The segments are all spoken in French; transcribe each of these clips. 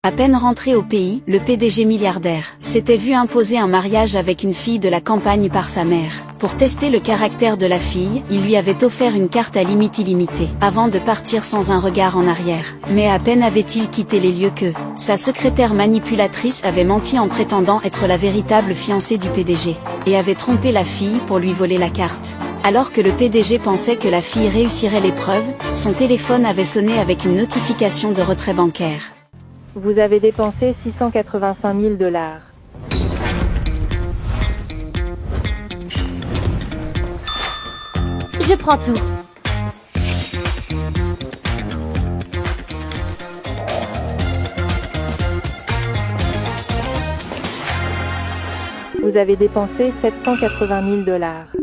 À peine rentré au pays, le PDG milliardaire s'était vu imposer un mariage avec une fille de la campagne par sa mère. Pour tester le caractère de la fille, il lui avait offert une carte à limite illimitée, avant de partir sans un regard en arrière. Mais à peine avait-il quitté les lieux que sa secrétaire manipulatrice avait menti en prétendant être la véritable fiancée du PDG, et avait trompé la fille pour lui voler la carte. Alors que le PDG pensait que la fille réussirait l'épreuve, son téléphone avait sonné avec une notification de retrait bancaire. Vous avez dépensé 685 000 $. Je prends tout. Vous avez dépensé 780 000 $.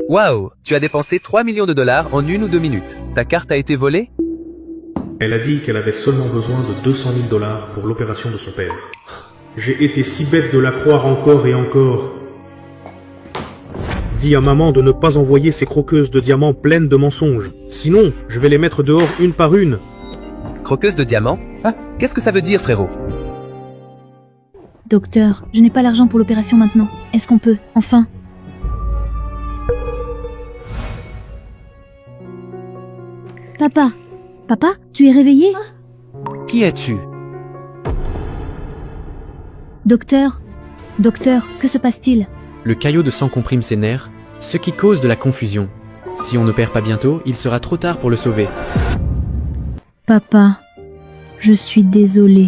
Waouh, tu as dépensé 3 millions de dollars en 1 ou 2 minutes. Ta carte a été volée? Elle a dit qu'elle avait seulement besoin de 200 000 $ pour l'opération de son père. J'ai été si bête de la croire encore et encore. Dis à maman de ne pas envoyer ces croqueuses de diamants pleines de mensonges. Sinon, je vais les mettre dehors une par une. Croqueuse de diamants? Ah, qu'est-ce que ça veut dire, frérot? Docteur, je n'ai pas l'argent pour l'opération maintenant. Est-ce qu'on peut, enfin? Papa? Papa, tu es réveillé? Qui es-tu? Docteur? Docteur, que se passe-t-il? Le caillot de sang comprime ses nerfs, ce qui cause de la confusion. Si on n'opère pas bientôt, il sera trop tard pour le sauver. Papa, je suis désolée.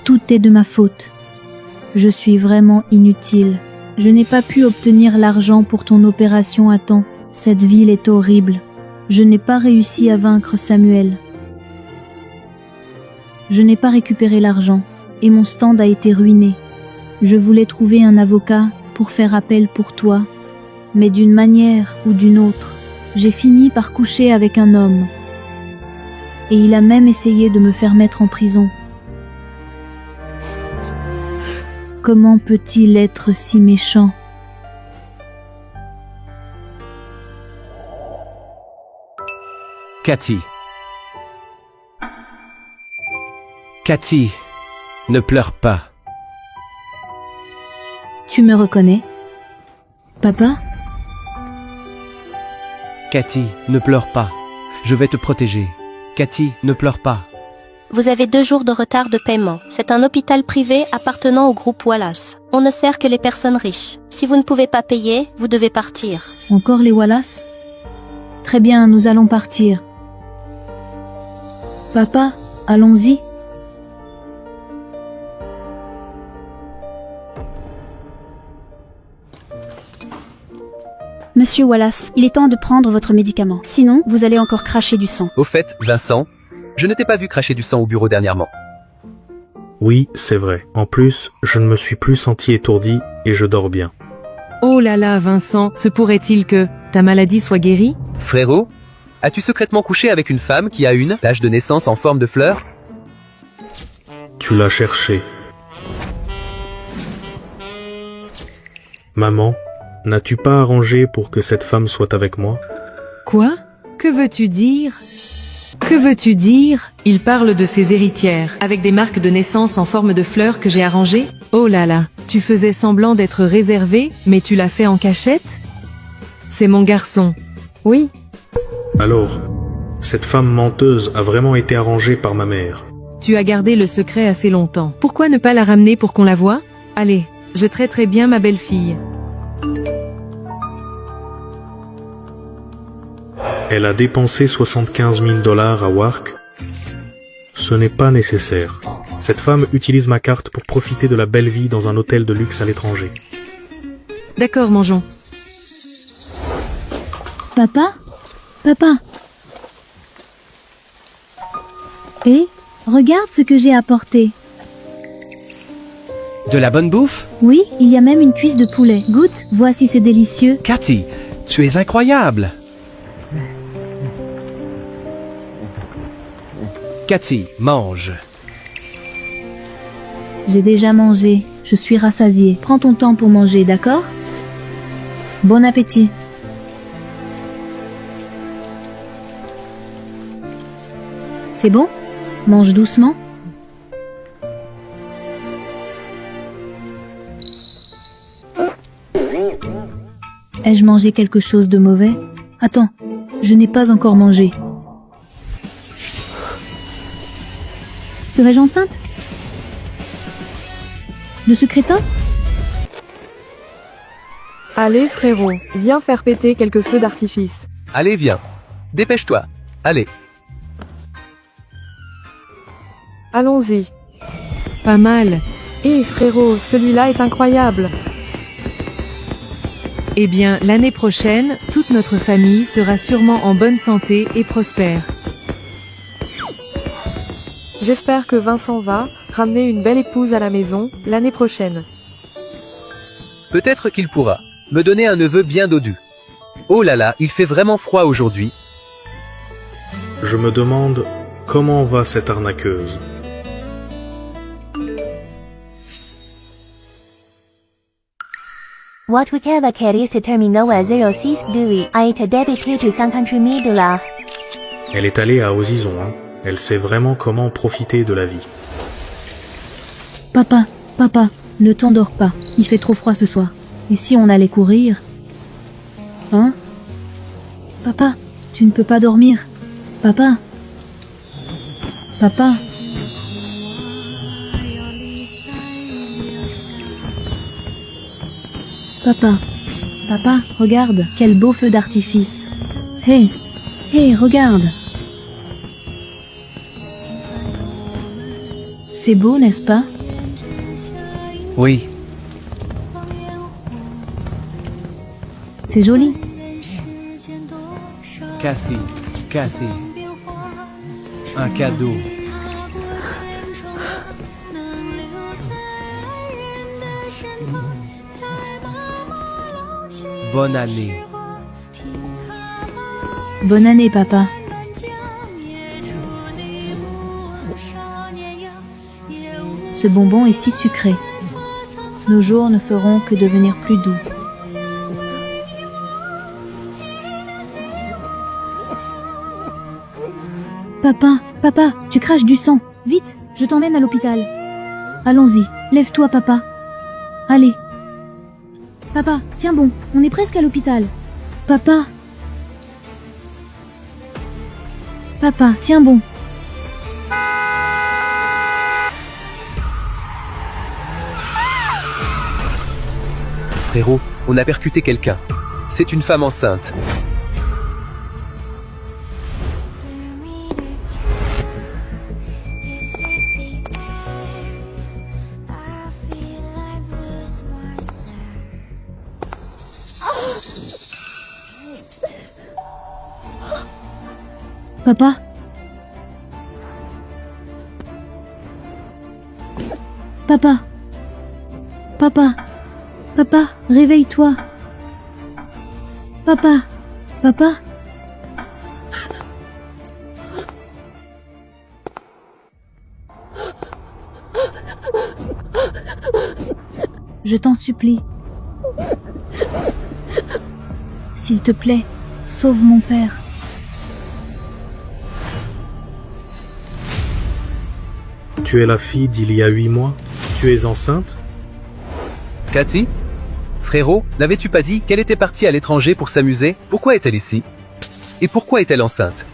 Tout est de ma faute. Je suis vraiment inutile. Je n'ai pas pu obtenir l'argent pour ton opération à temps. Cette ville est horrible. Je n'ai pas réussi à vaincre Samuel. Je n'ai pas récupéré l'argent et mon stand a été ruiné. Je voulais trouver un avocat pour faire appel pour toi, mais d'une manière ou d'une autre, j'ai fini par coucher avec un homme. Et il a même essayé de me faire mettre en prison. Comment peut-il être si méchant ? Cathy. Cathy, ne pleure pas. Tu me reconnais? Papa? Cathy, ne pleure pas. Je vais te protéger. Cathy, ne pleure pas. Vous avez 2 jours de retard de paiement. C'est un hôpital privé appartenant au groupe Wallace. On ne sert que les personnes riches. Si vous ne pouvez pas payer, vous devez partir. Encore les Wallace? Très bien, nous allons partir. Papa, allons-y. Monsieur Wallace, il est temps de prendre votre médicament. Sinon, vous allez encore cracher du sang. Au fait, Vincent, je ne t'ai pas vu cracher du sang au bureau dernièrement. Oui, c'est vrai. En plus, je ne me suis plus senti étourdi et je dors bien. Oh là là, Vincent, se pourrait-il que ta maladie soit guérie? Frérot, as-tu secrètement couché avec une femme qui a une tache de naissance en forme de fleur? Tu l'as cherché. Maman, n'as-tu pas arrangé pour que cette femme soit avec moi? Quoi? Que veux-tu dire? Que veux-tu dire? Il parle de ses héritières, avec des marques de naissance en forme de fleurs que j'ai arrangées? Oh là là, tu faisais semblant d'être réservé, mais tu l'as fait en cachette? C'est mon garçon. Oui. Alors, cette femme menteuse a vraiment été arrangée par ma mère. Tu as gardé le secret assez longtemps. Pourquoi ne pas la ramener pour qu'on la voie? Allez, je traiterai bien ma belle-fille. Elle a dépensé 75 000 $ à Wark. Ce n'est pas nécessaire. Cette femme utilise ma carte pour profiter de la belle vie dans un hôtel de luxe à l'étranger. D'accord, mangeons. Papa? Papa? Et regarde ce que j'ai apporté. De la bonne bouffe? Oui, il y a même une cuisse de poulet. Goûte, vois si c'est délicieux. Cathy, tu es incroyable. Cathy, mange. J'ai déjà mangé, je suis rassasiée. Prends ton temps pour manger, d'accord? Bon appétit. C'est bon? Mange doucement. Ai-je mangé quelque chose de mauvais? Attends, je n'ai pas encore mangé. Serais-je enceinte? De ce crétin? Allez frérot, viens faire péter quelques feux d'artifice. Allez, viens. Dépêche-toi. Allez. Allons-y. Pas mal. Hé frérot, celui-là est incroyable. Eh bien, l'année prochaine, toute notre famille sera sûrement en bonne santé et prospère. J'espère que Vincent va ramener une belle épouse à la maison l'année prochaine. Peut-être qu'il pourra me donner un neveu bien dodu. Oh là là, il fait vraiment froid aujourd'hui. Je me demande comment va cette arnaqueuse. What Wikivacat is terminal à 06 Dewey a été débité to 50 000 $. Elle est allée à Ozison, hein. Elle sait vraiment comment profiter de la vie. Papa, papa, ne t'endors pas. Il fait trop froid ce soir. Et si on allait courir? Hein? Papa, tu ne peux pas dormir. Papa. Papa. Papa. Papa, regarde, quel beau feu d'artifice. Hé. Hé, regarde. C'est beau, n'est-ce pas? Oui. C'est joli. Cathy. Un cadeau. Bonne année. Bonne année, papa. Ce bonbon est si sucré. Nos jours ne feront que devenir plus doux. Papa, papa, tu craches du sang. Vite, je t'emmène à l'hôpital. Allons-y, lève-toi, papa. Allez. Papa, tiens bon, on est presque à l'hôpital. Papa. Papa, tiens bon. Frérot, on a percuté quelqu'un. C'est une femme enceinte. Papa. Papa. Papa. Papa, réveille-toi. Papa. Papa. Je t'en supplie. S'il te plaît, sauve mon père. Tu es la fille d'il y a 8 mois? Tu es enceinte? Cathy? Frérot, n'avais-tu pas dit qu'elle était partie à l'étranger pour s'amuser? Pourquoi est-elle ici? Et pourquoi est-elle enceinte?